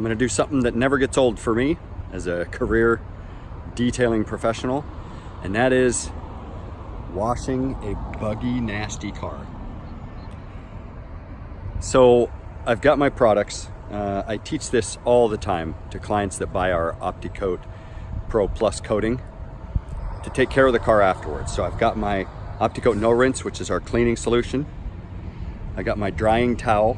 gonna do something that never gets old for me as a career detailing professional, and that is washing a buggy, nasty car. So I've got my products. I teach this all the time to clients that buy our opti-coat Pro Plus coating to take care of the car afterwards. So I've got my opti-coat no rinse, which is our cleaning solution. I got my drying towel.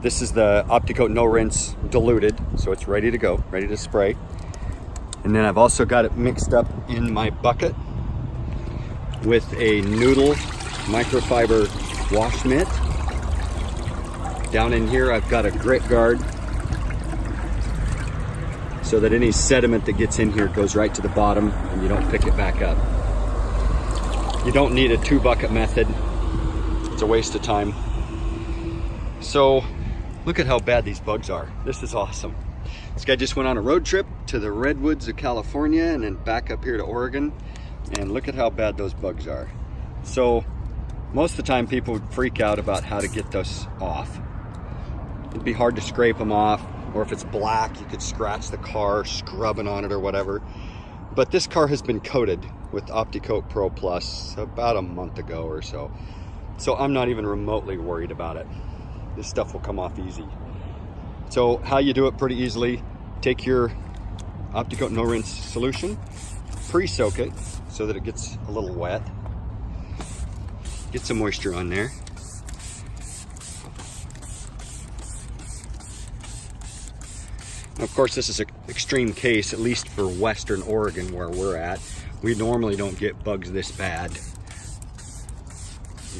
This is the opti-coat no rinse diluted, so it's ready to go, ready to spray. And then I've also got it mixed up in my bucket with a noodle microfiber wash mitt. Down in here I've got a grit guard so that any sediment that gets in here goes right to the bottom and you don't pick it back up. You don't need a 2-bucket method. It's a waste of time. So look at how bad these bugs are. This is awesome. This guy just went on a road trip to the redwoods of California and then back up here to Oregon, and look at how bad those bugs are. So most of the time people would freak out about how to get those off. It'd be hard to scrape them off, or if it's black you could scratch the car scrubbing on it or whatever. But this car has been coated with opti-coat Pro Plus about a month ago or so. So I'm not even remotely worried about it. This stuff will come off easy. So how you do it pretty easily, take your opti-coat no rinse solution, pre-soak it so that it gets a little wet. Get some moisture on there. Now, of course, this is an extreme case, at least for Western Oregon where we're at. We normally don't get bugs this bad.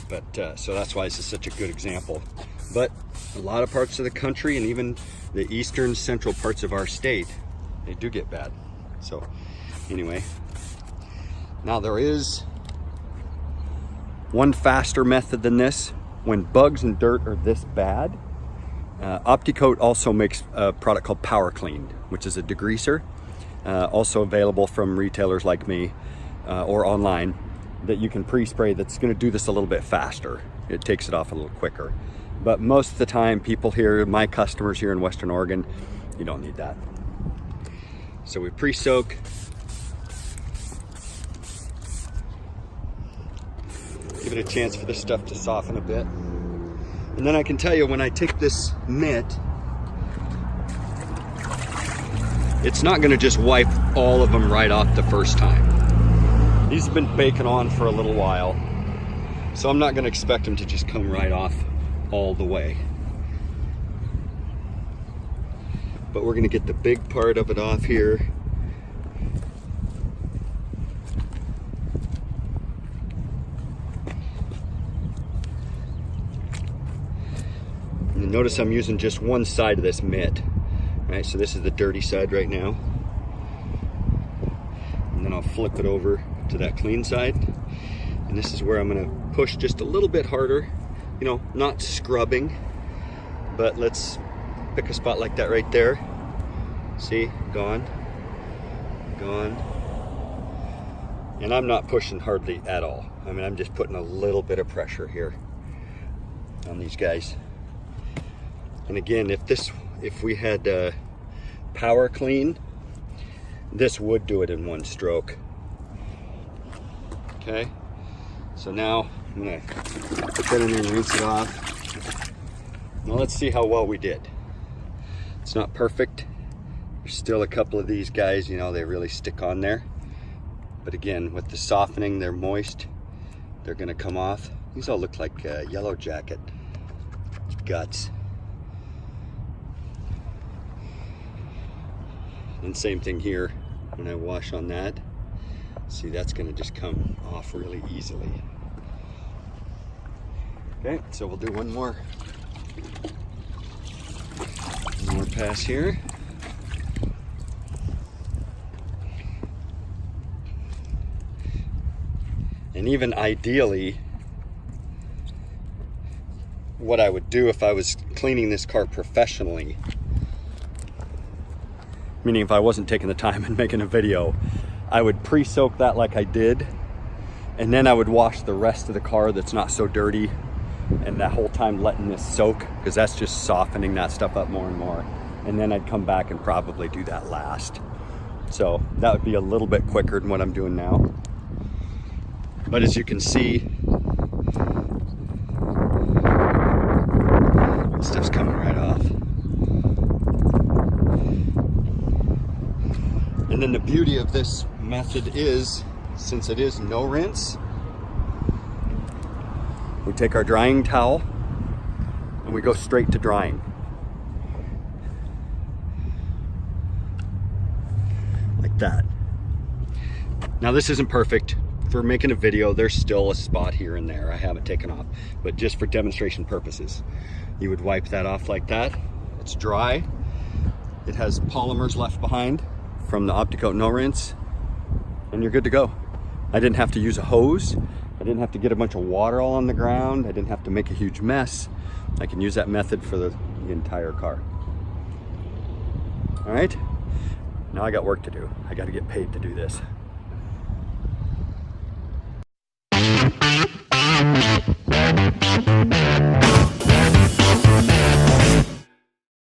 But so that's why this is such a good example. But a lot of parts of the country and even the eastern central parts of our state, they do get bad. So anyway, now there is one faster method than this. When bugs and dirt are this bad, opti-coat also makes a product called Power Clean, which is a degreaser, also available from retailers like me or online, that you can pre-spray that's going to do this a little bit faster. It takes it off a little quicker. But most of the time, people here, my customers here in Western Oregon, you don't need that. So we pre-soak. Give it a chance for this stuff to soften a bit. And then I can tell you, when I take this mitt, it's not gonna just wipe all of them right off the first time. These have been baking on for a little while, so I'm not gonna expect them to just come right off all the way. But we're gonna get the big part of it off here. And notice I'm using just one side of this mitt. Right, so this is the dirty side right now. And then I'll flip it over to that clean side. And this is where I'm gonna push just a little bit harder. You know, not scrubbing, but let's pick a spot like that right there. See, gone, gone. And I'm not pushing hardly at all. I mean, I'm just putting a little bit of pressure here on these guys. And again, if we had Power Clean, this would do it in one stroke. Okay, so now I'm gonna put that in there and rinse it off. Now let's see how well we did. It's not perfect. There's still a couple of these guys, you know, they really stick on there. But again, with the softening, they're moist. They're gonna come off. These all look like Yellow Jacket guts. And same thing here, when I wash on that. See, that's gonna just come off really easily. Okay, so we'll do one more pass here. And even ideally, what I would do if I was cleaning this car professionally, meaning if I wasn't taking the time and making a video, I would pre-soak that like I did, And then I would wash the rest of the car that's not so dirty, and that whole time letting this soak, because that's just softening that stuff up more and more. And then I'd come back and probably do that last. So that would be a little bit quicker than what I'm doing now. But as you can see, stuff's coming right off. And then the beauty of this method is, since it is no rinse, we take our drying towel and we go straight to drying. Like that. Now this isn't perfect. For making a video, there's still a spot here and there I haven't taken off, but just for demonstration purposes, you would wipe that off like that. It's dry. It has polymers left behind from the opti-coat no rinse, and you're good to go. I didn't have to use a hose. I didn't have to get a bunch of water all on the ground. I didn't have to make a huge mess. I can use that method for the entire car. All right, now I got work to do. I got to get paid to do this.